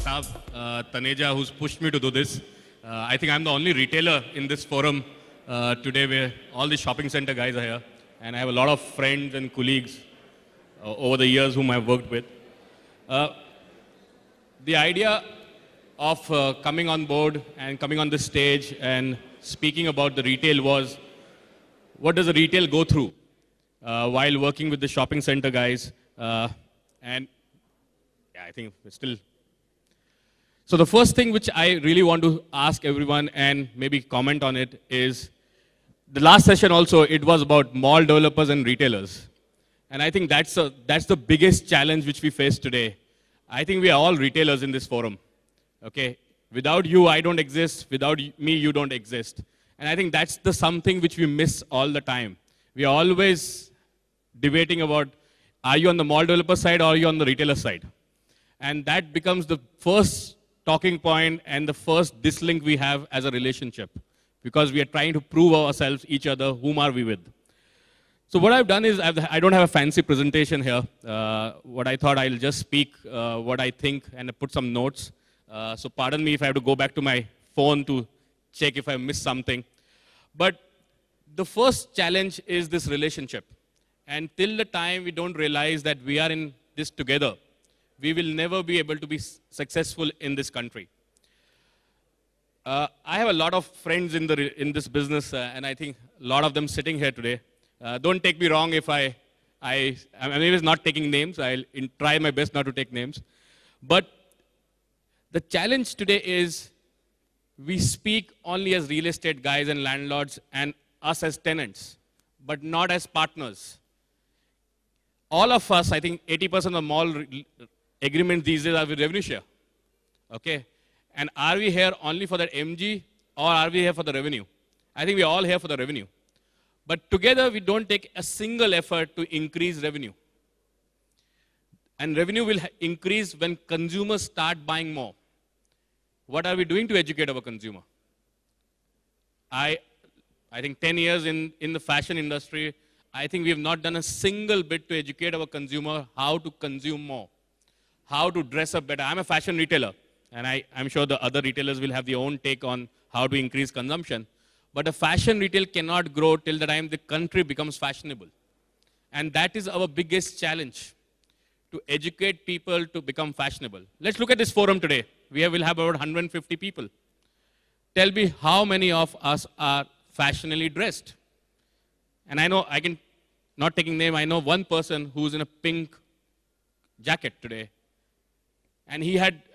Saab, Taneja, who's pushed me to do this. I think I'm the only retailer in this forum today where all the shopping center guys are here. And I have a lot of friends and colleagues over the years whom I've worked with. The idea of coming on board and coming on this stage and speaking about the retail was, what does the retail go through while working with the shopping center guys? And yeah, I think we're still. So the first thing which I really want to ask everyone and maybe comment on it is, the last session also, it was about mall developers and retailers. And I think that's the biggest challenge which we face today. I think we are all retailers in this forum. Okay? Without you, I don't exist. Without me, you don't exist. And I think that's the something which we miss all the time. We are always debating about, are you on the mall developer side or are you on the retailer side? And that becomes the first talking point and the first dislink we have as a relationship, because we are trying to prove ourselves, each other, whom are we with. So what I've done is, I don't have a fancy presentation here. What I thought, I'll just speak what I think and put some notes. So pardon me if I have to go back to my phone to check if I missed something. But the first challenge is this relationship. And till the time we don't realize that we are in this together, we will never be able to be successful in this country. I have a lot of friends in this business, and I think a lot of them sitting here today. Don't take me wrong if I'm anyways not taking names. I'll try my best not to take names. But the challenge today is, we speak only as real estate guys and landlords and us as tenants, but not as partners. All of us, I think 80% of the mall agreements these days are with revenue share. Okay? And are we here only for that MG, or are we here for the revenue? I think we're all here for the revenue. But together, we don't take a single effort to increase revenue. And revenue will increase when consumers start buying more. What are we doing to educate our consumer? I think 10 years in the fashion industry, I think we have not done a single bit to educate our consumer how to consume more, how to dress up better. I'm a fashion retailer, and I'm sure the other retailers will have their own take on how to increase consumption. But a fashion retail cannot grow till the time the country becomes fashionable. And that is our biggest challenge, to educate people to become fashionable. Let's look at this forum today. We'll have about 150 people. Tell me how many of us are fashionably dressed. And I know, not taking name, I know one person who's in a pink jacket today. And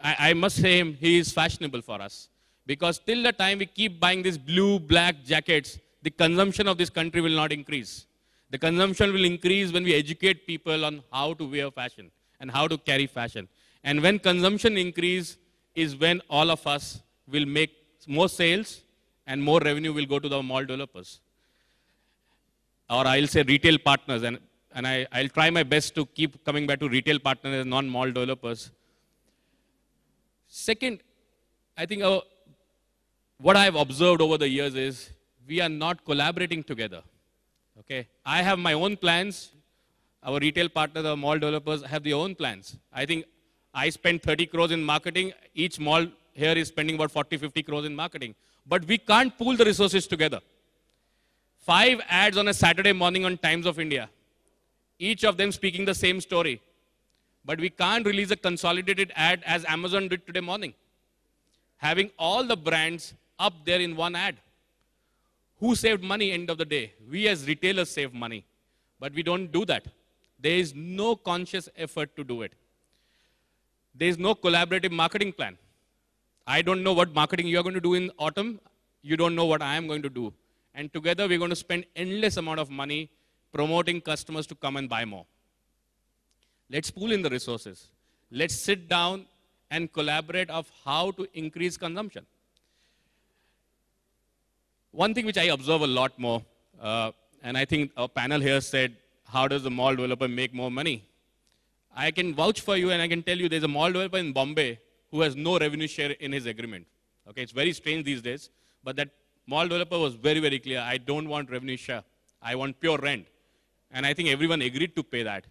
I must say he is fashionable for us. Because till the time we keep buying these blue, black jackets, the consumption of this country will not increase. The consumption will increase when we educate people on how to wear fashion and how to carry fashion. And when consumption increase is when all of us will make more sales and more revenue will go to the mall developers. Or I'll say retail partners. And I'll try my best to keep coming back to retail partners and non-mall developers. Second, I think what I've observed over the years is, we are not collaborating together. Okay? I have my own plans. Our retail partners, our mall developers have their own plans. I think I spend 30 crores in marketing. Each mall here is spending about 40, 50 crores in marketing. But we can't pool the resources together. 5 ads on a Saturday morning on Times of India. Each of them speaking the same story. But we can't release a consolidated ad as Amazon did today morning, having all the brands up there in one ad. Who saved money end of the day? We as retailers save money. But we don't do that. There is no conscious effort to do it. There is no collaborative marketing plan. I don't know what marketing you are going to do in autumn. You don't know what I am going to do. And together we're going to spend endless amount of money promoting customers to come and buy more. Let's pool in the resources. Let's sit down and collaborate of how to increase consumption. One thing which I observe a lot more, and I think our panel here said, how does the mall developer make more money? I can vouch for you and I can tell you there's a mall developer in Bombay who has no revenue share in his agreement. Okay, it's very strange these days, but that mall developer was very, very clear. I don't want revenue share. I want pure rent. And I think everyone agreed to pay that.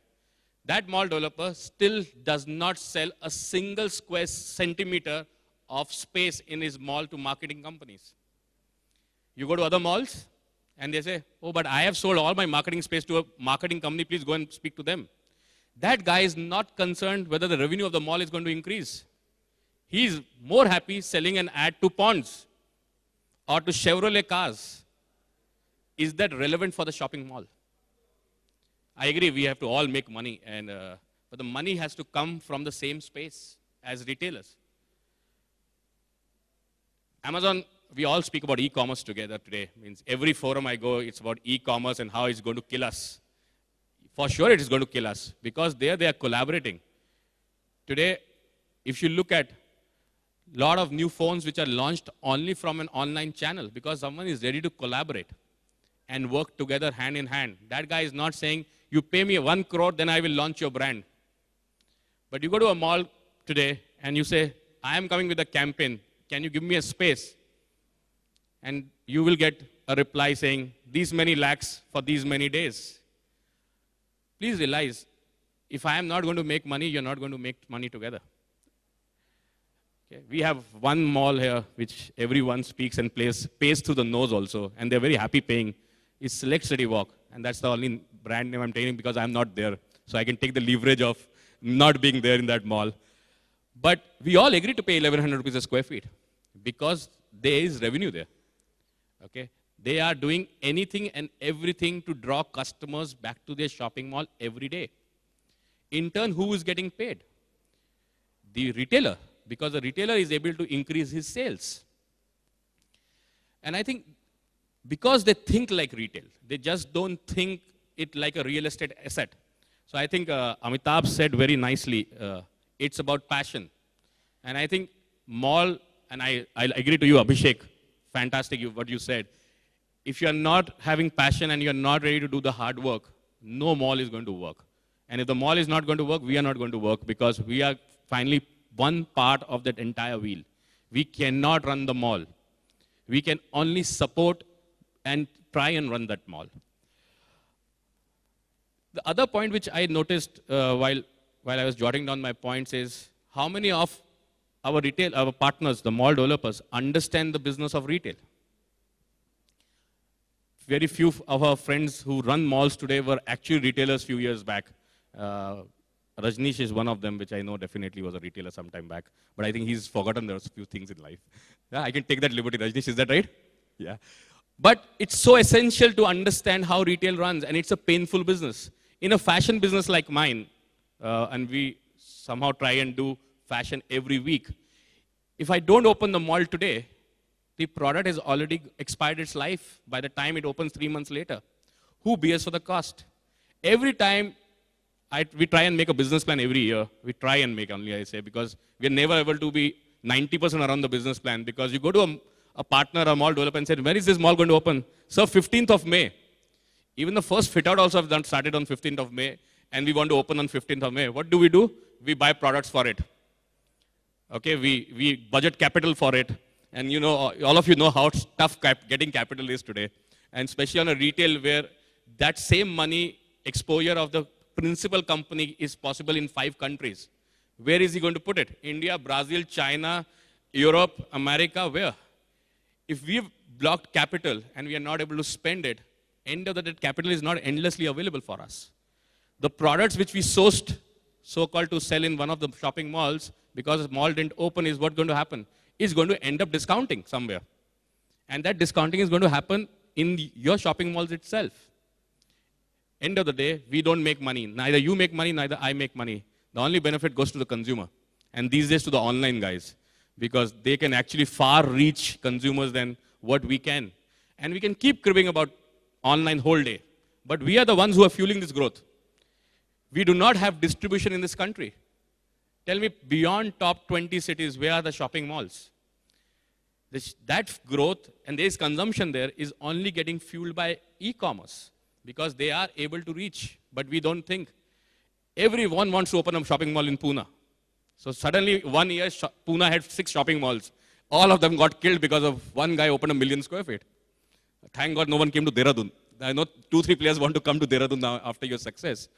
That mall developer still does not sell a single square centimeter of space in his mall to marketing companies. You go to other malls and they say, oh, but I have sold all my marketing space to a marketing company, please go and speak to them. That guy is not concerned whether the revenue of the mall is going to increase. He's more happy selling an ad to Ponds or to Chevrolet cars. Is that relevant for the shopping mall? I agree, we have to all make money, but the money has to come from the same space as retailers. Amazon, we all speak about e-commerce together today. Means every forum I go, it's about e-commerce and how it's going to kill us. For sure it is going to kill us, because there they are collaborating. Today, if you look at a lot of new phones which are launched only from an online channel, because someone is ready to collaborate and work together hand in hand. That guy is not saying, you pay me 1 crore, then I will launch your brand. But you go to a mall today and you say, I am coming with a campaign. Can you give me a space? And you will get a reply saying, these many lakhs for these many days. Please realize, if I am not going to make money, you're not going to make money together. Okay. We have one mall here which everyone speaks and pays through the nose also, and they're very happy paying. It's Select City Walk, and that's the only brand name I'm taking because I'm not there. So I can take the leverage of not being there in that mall. But we all agree to pay 1,100 rupees a square feet because there is revenue there. Okay? They are doing anything and everything to draw customers back to their shopping mall every day. In turn, who is getting paid? The retailer, because the retailer is able to increase his sales. And I think because they think like retail, they just don't think it like a real estate asset. So I think Amitabh said very nicely, it's about passion. And I think mall, and I agree to you, Abhishek, fantastic what you said. If you're not having passion and you're not ready to do the hard work, no mall is going to work. And if the mall is not going to work, we are not going to work because we are finally one part of that entire wheel. We cannot run the mall. We can only support and try and run that mall. The other point which I noticed while I was jotting down my points is how many of our partners, the mall developers, understand the business of retail. Very few of our friends who run malls today were actually retailers few years back. Rajneesh is one of them, which I know definitely was a retailer some time back. But I think he's forgotten there's a few things in life. Yeah, I can take that liberty. Rajneesh, is that right? Yeah. But it's so essential to understand how retail runs, and it's a painful business. In a fashion business like mine, and we somehow try and do fashion every week, if I don't open the mall today, the product has already expired its life by the time it opens 3 months later. Who bears for the cost? Every time we try and make a business plan every year, we try and make only, I say, because we're never able to be 90% around the business plan, because you go to a partner, a mall developer, and say, when is this mall going to open? Sir, 15th of May. Even the first fit out also have started on 15th of May, and we want to open on 15th of May. What do? We buy products for it. Okay, we budget capital for it. And you know, all of you know how tough getting capital is today. And especially on a retail where that same money exposure of the principal company is possible in 5 countries. Where is he going to put it? India, Brazil, China, Europe, America, where? If we've blocked capital and we are not able to spend it, end of the day, capital is not endlessly available for us. The products which we sourced, so-called to sell in one of the shopping malls, because the mall didn't open, is what's going to happen? Is going to end up discounting somewhere. And that discounting is going to happen in your shopping malls itself. End of the day, we don't make money. Neither you make money, neither I make money. The only benefit goes to the consumer. And these days to the online guys. Because they can actually far reach consumers than what we can. And we can keep cribbing about online whole day. But we are the ones who are fueling this growth. We do not have distribution in this country. Tell me, beyond top 20 cities, where are the shopping malls? That growth and there is consumption there is only getting fueled by e-commerce because they are able to reach, but we don't think. Everyone wants to open a shopping mall in Pune. So suddenly, 1 year, Pune had 6 shopping malls. All of them got killed because of one guy opened 1 million square feet. Thank God no one came to Dehradun. I know 2-3 players want to come to Dehradun now after your success.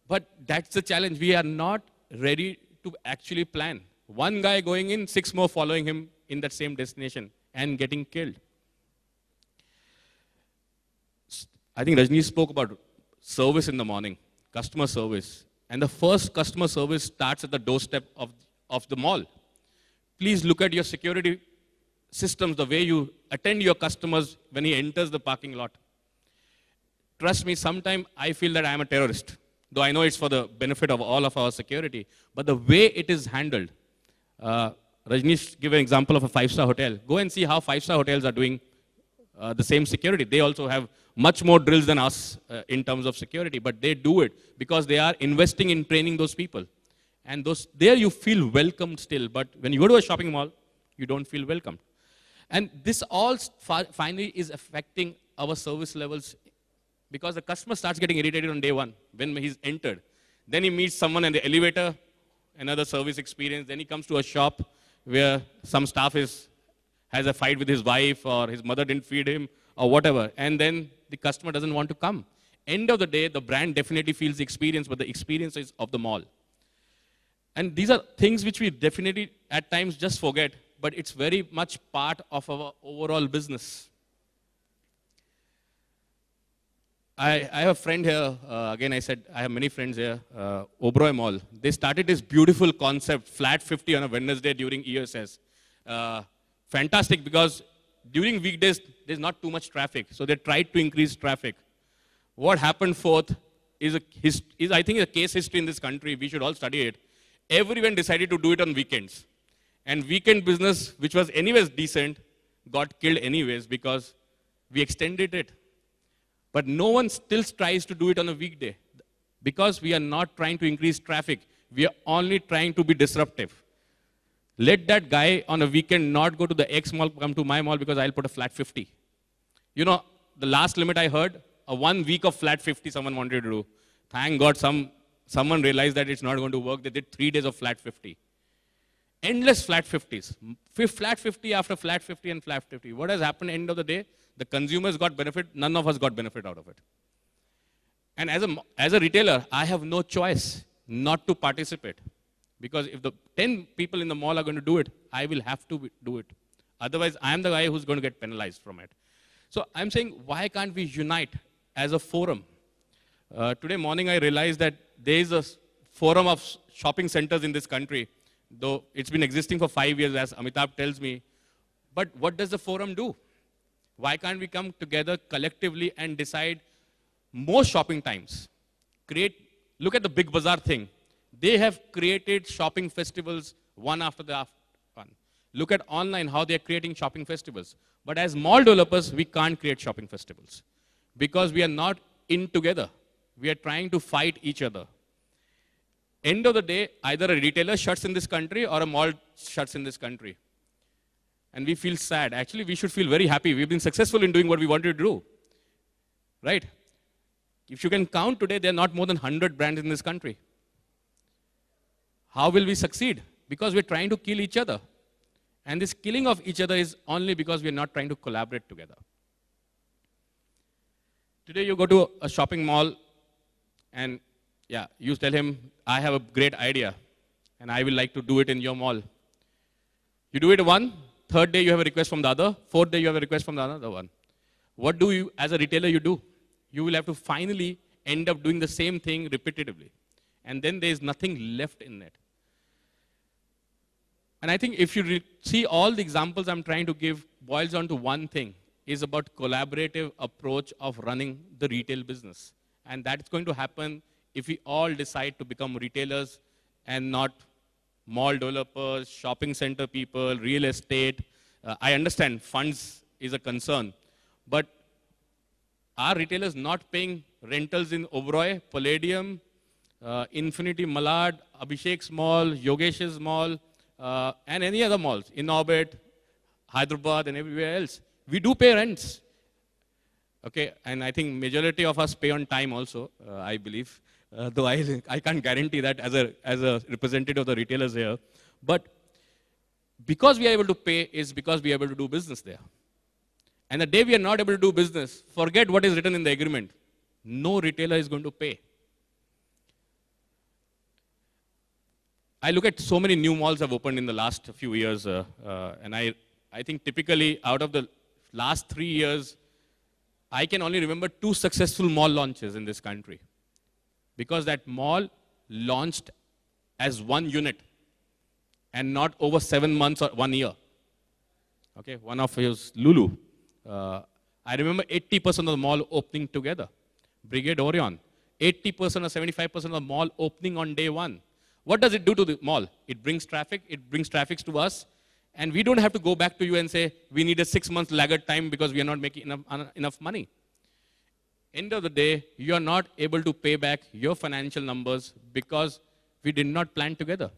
But that's the challenge. We are not ready to actually plan. One guy going in, 6 more following him in that same destination and getting killed. I think Rajni spoke about service in the morning, customer service. And the first customer service starts at the doorstep of the mall. Please look at your security systems, the way you attend your customers when he enters the parking lot. Trust me, sometimes I feel that I am a terrorist, though I know it's for the benefit of all of our security. But the way it is handled, Rajneesh gave an example of a 5-star hotel. Go and see how 5-star hotels are doing the same security. They also have much more drills than us in terms of security, but they do it because they are investing in training those people. And there you feel welcomed still, but when you go to a shopping mall, you don't feel welcomed. And this all finally is affecting our service levels because the customer starts getting irritated on day one when he's entered. Then he meets someone in the elevator, another service experience. Then he comes to a shop where some staff has a fight with his wife or his mother didn't feed him or whatever. And then the customer doesn't want to come. End of the day, the brand definitely feels the experience, but the experience is of the mall. And these are things which we definitely at times just forget, but it's very much part of our overall business. I have a friend here, again I said I have many friends here, Oberoi Mall. They started this beautiful concept, Flat 50 on a Wednesday during ESS. Fantastic because during weekdays there's not too much traffic, so they tried to increase traffic. What happened forth is I think a case history in this country, we should all study it. Everyone decided to do it on weekends. And weekend business, which was anyways decent, got killed anyways because we extended it. But no one still tries to do it on a weekday because we are not trying to increase traffic. We are only trying to be disruptive. Let that guy on a weekend not go to the X mall, come to my mall because I'll put a flat 50. You know, the last limit I heard, a 1 week of flat 50 someone wanted to do. Thank God someone realized that it's not going to work. They did 3 days of flat 50. Endless flat 50s. Flat 50 after flat 50 and flat 50. What has happened end of the day? The consumers got benefit. None of us got benefit out of it. And as a retailer, I have no choice not to participate. Because if the 10 people in the mall are going to do it, I will have to do it. Otherwise, I am the guy who's going to get penalized from it. So I'm saying, why can't we unite as a forum? Today morning, I realized that there is a forum of shopping centers in this country, though it's been existing for 5 years, as Amitabh tells me. But what does the forum do? Why can't we come together collectively and decide more shopping times? Look at the Big Bazaar thing. They have created shopping festivals one after the one. Look at online, how they are creating shopping festivals. But as mall developers, we can't create shopping festivals because we are not in together. We are trying to fight each other. End of the day, either a retailer shuts in this country or a mall shuts in this country. And we feel sad. Actually, we should feel very happy. We've been successful in doing what we wanted to do. Right? If you can count today, there are not more than 100 brands in this country. How will we succeed? Because we're trying to kill each other. And this killing of each other is only because we're not trying to collaborate together. Today you go to a shopping mall and you tell him, I have a great idea and I will like to do it in your mall. You do it one, third day you have a request from the other, fourth day you have a request from the other one. What do you, as a retailer, you do? You will have to finally end up doing the same thing repetitively. And then there is nothing left in it. And I think if you see all the examples I'm trying to give boils down to one thing, is about collaborative approach of running the retail business. And that's going to happen if we all decide to become retailers and not mall developers, shopping center people, real estate. I understand funds is a concern, but are retailers not paying rentals in Oberoi, Palladium, Infinity Malad, Abhishek's Mall, Yogesh's Mall, and any other malls, in Orbit, Hyderabad, and everywhere else? We do pay rents. Okay, and I think majority of us pay on time also, I believe. Though I can't guarantee that as a representative of the retailers here. But because we are able to pay is because we are able to do business there. And the day we are not able to do business, forget what is written in the agreement. No retailer is going to pay. I look at so many new malls have opened in the last few years, and I think typically out of the last 3 years, I can only remember 2 successful mall launches in this country. Because that mall launched as one unit and not over 7 months or 1 year. Okay, one of is Lulu. I remember 80% of the mall opening together. Brigade Orion, 80% or 75% of the mall opening on day one. What does it do to the mall? It brings traffic to us, and we don't have to go back to you and say, we need a 6-month laggard time because we are not making enough money. End of the day, you are not able to pay back your financial numbers because we did not plan together.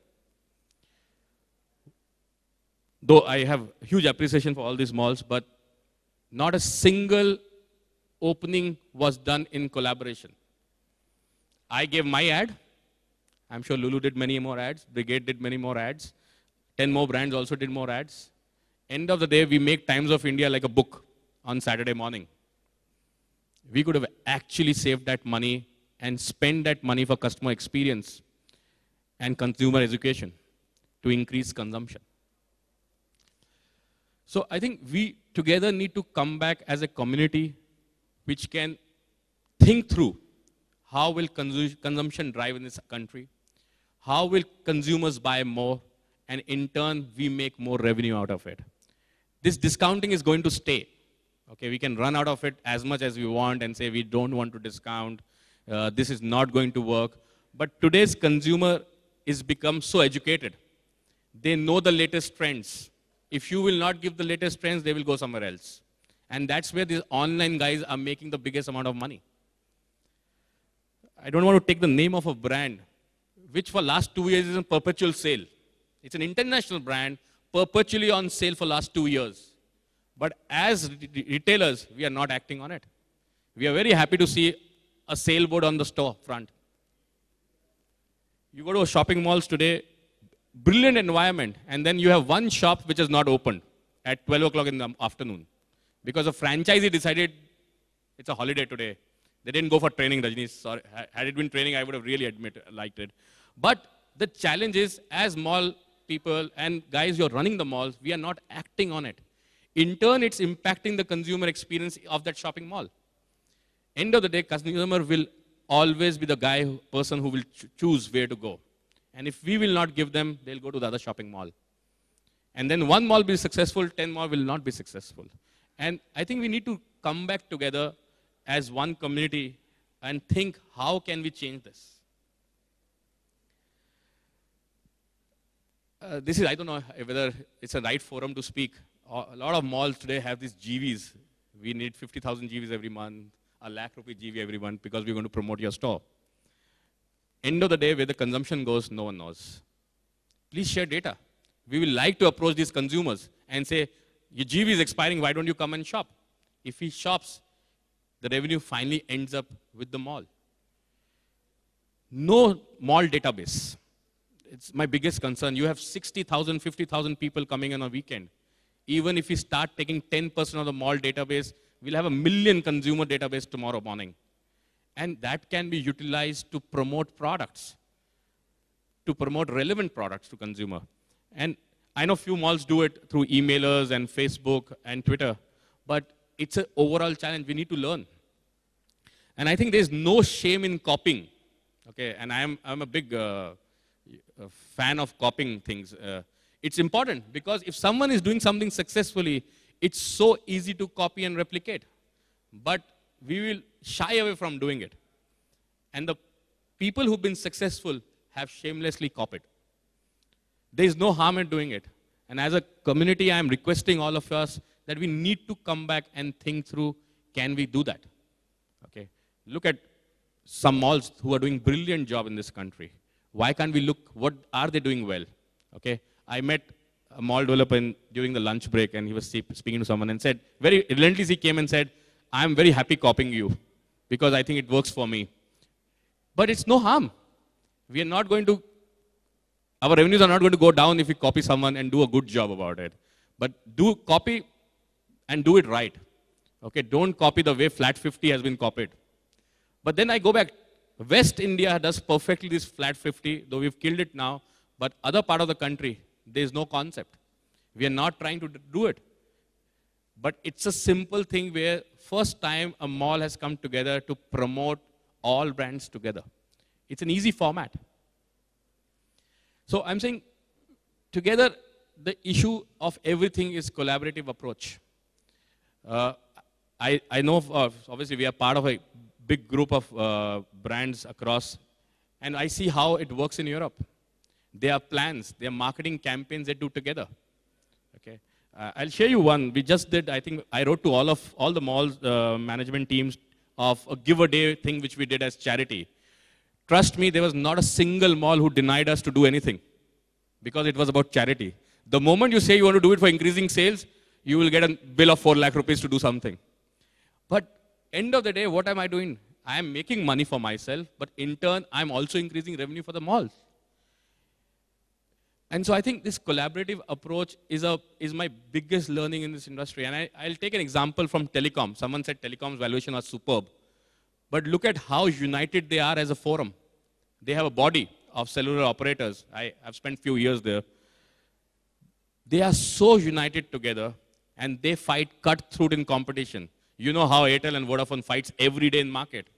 Though I have huge appreciation for all these malls, but not a single opening was done in collaboration. I gave my ad. I'm sure Lulu did many more ads. Brigade did many more ads. 10 more brands also did more ads. End of the day, we make Times of India like a book on Saturday morning. We could have actually saved that money and spent that money for customer experience and consumer education to increase consumption. So I think we together need to come back as a community which can think through how will consumption drive in this country, how will consumers buy more, and in turn we make more revenue out of it. This discounting is going to stay. Okay, we can run out of it as much as we want and say we don't want to discount, this is not going to work. But today's consumer is become so educated. They know the latest trends. If you will not give the latest trends, they will go somewhere else. And that's where these online guys are making the biggest amount of money. I don't want to take the name of a brand, which for last 2 years is in perpetual sale. It's an international brand, perpetually on sale for last 2 years. But as retailers, we are not acting on it. We are very happy to see a sale board on the store front. You go to shopping malls today, brilliant environment, and then you have one shop which is not opened at 12 o'clock in the afternoon. Because a franchisee decided it's a holiday today. They didn't go for training, Rajnish. Sorry. Had it been training, I would have really liked it. But the challenge is, as mall people and guys who are running the malls, we are not acting on it. In turn, it's impacting the consumer experience of that shopping mall. End of the day, consumer will always be the person who will choose where to go. And if we will not give them, they'll go to the other shopping mall. And then one mall will be successful, 10 mall will not be successful. And I think we need to come back together as one community and think, how can we change this? I don't know whether it's a right forum to speak. A lot of malls today have these GVs. We need 50,000 GVs every month, a lakh rupee GV every month because we're going to promote your store. End of the day, where the consumption goes, no one knows. Please share data. We will like to approach these consumers and say, your GV is expiring, why don't you come and shop? If he shops, the revenue finally ends up with the mall. No mall database. It's my biggest concern. You have 60,000, 50,000 people coming in on a weekend. Even if we start taking 10% of the mall database, we'll have 1 million consumer database tomorrow morning. And that can be utilized to promote products, to promote relevant products to consumer. And I know few malls do it through emailers and Facebook and Twitter, but it's an overall challenge. We need to learn. And I think there's no shame in copying. Okay, and I'm a big fan of copying things. It's important because if someone is doing something successfully, it's so easy to copy and replicate. But we will shy away from doing it. And the people who've been successful have shamelessly copied. There is no harm in doing it. And as a community, I am requesting all of us that we need to come back and think through, can we do that? Okay. Look at some malls who are doing brilliant job in this country. Why can't we look, what are they doing well? Okay. I met a mall developer during the lunch break, and he was speaking to someone and said, very relentlessly came and said, I'm very happy copying you because I think it works for me. But it's no harm. We are not going to, our revenues are not going to go down if we copy someone and do a good job about it. But do copy and do it right. Okay, don't copy the way Flat 50 has been copied. But then I go back, West India does perfectly this Flat 50, though we've killed it now, But other part of the country, there is no concept. We are not trying to do it. But it's a simple thing where first time a mall has come together to promote all brands together. It's an easy format. So I'm saying together the issue of everything is collaborative approach. I know obviously we are part of a big group of brands across, and I see how it works in Europe. There are plans, there are marketing campaigns they do together. Okay, I'll share you one. We just did, I think I wrote to all the malls management teams of a give a day thing which we did as charity. Trust me, there was not a single mall who denied us to do anything because it was about charity. The moment you say you want to do it for increasing sales, you will get a bill of 4 lakh rupees to do something. But end of the day, what am I doing? I am making money for myself, but in turn, I'm also increasing revenue for the malls. And so I think this collaborative approach is my biggest learning in this industry. And I'll take an example from telecom. Someone said telecom's valuation was superb. But look at how united they are as a forum. They have a body of cellular operators. I've spent a few years there. They are so united together, and they fight cutthroat in competition. You know how Airtel and Vodafone fights every day in market.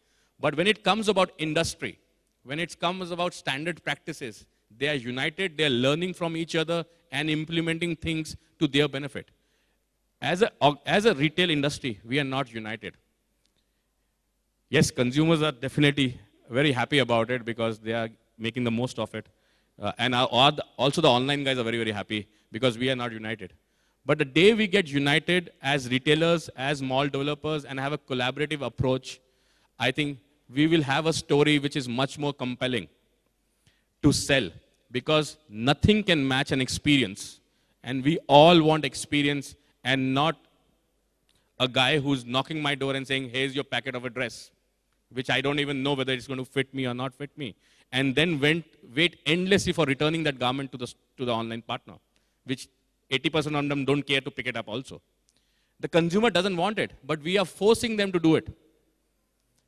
But when it comes about industry, when it comes about standard practices, they are united, they are learning from each other and implementing things to their benefit. As a retail industry, we are not united. Yes, consumers are definitely very happy about it because they are making the most of it. And also the online guys are very, very happy because we are not united. But the day we get united as retailers, as mall developers, and have a collaborative approach, I think we will have a story which is much more compelling to sell, because nothing can match an experience. And we all want experience and not a guy who's knocking my door and saying, here's your packet of a dress, which I don't even know whether it's going to fit me or not fit me. And then wait endlessly for returning that garment to the online partner, which 80% of them don't care to pick it up also. The consumer doesn't want it, but we are forcing them to do it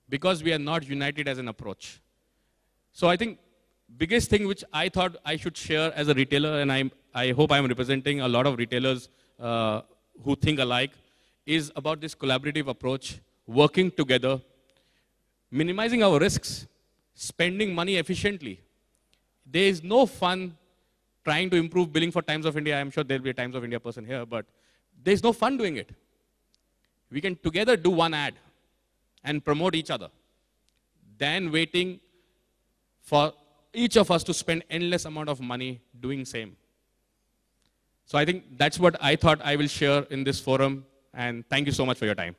because we are not united as an approach. So I think biggest thing which I thought I should share as a retailer, and I hope I'm representing a lot of retailers who think alike, is about this collaborative approach, working together, minimizing our risks, spending money efficiently. There is no fun trying to improve billing for Times of India. I'm sure there'll be a Times of India person here, but there's no fun doing it. We can together do one ad and promote each other than waiting for each of us to spend endless amount of money doing same. So I think that's what I thought I will share in this forum, and thank you so much for your time.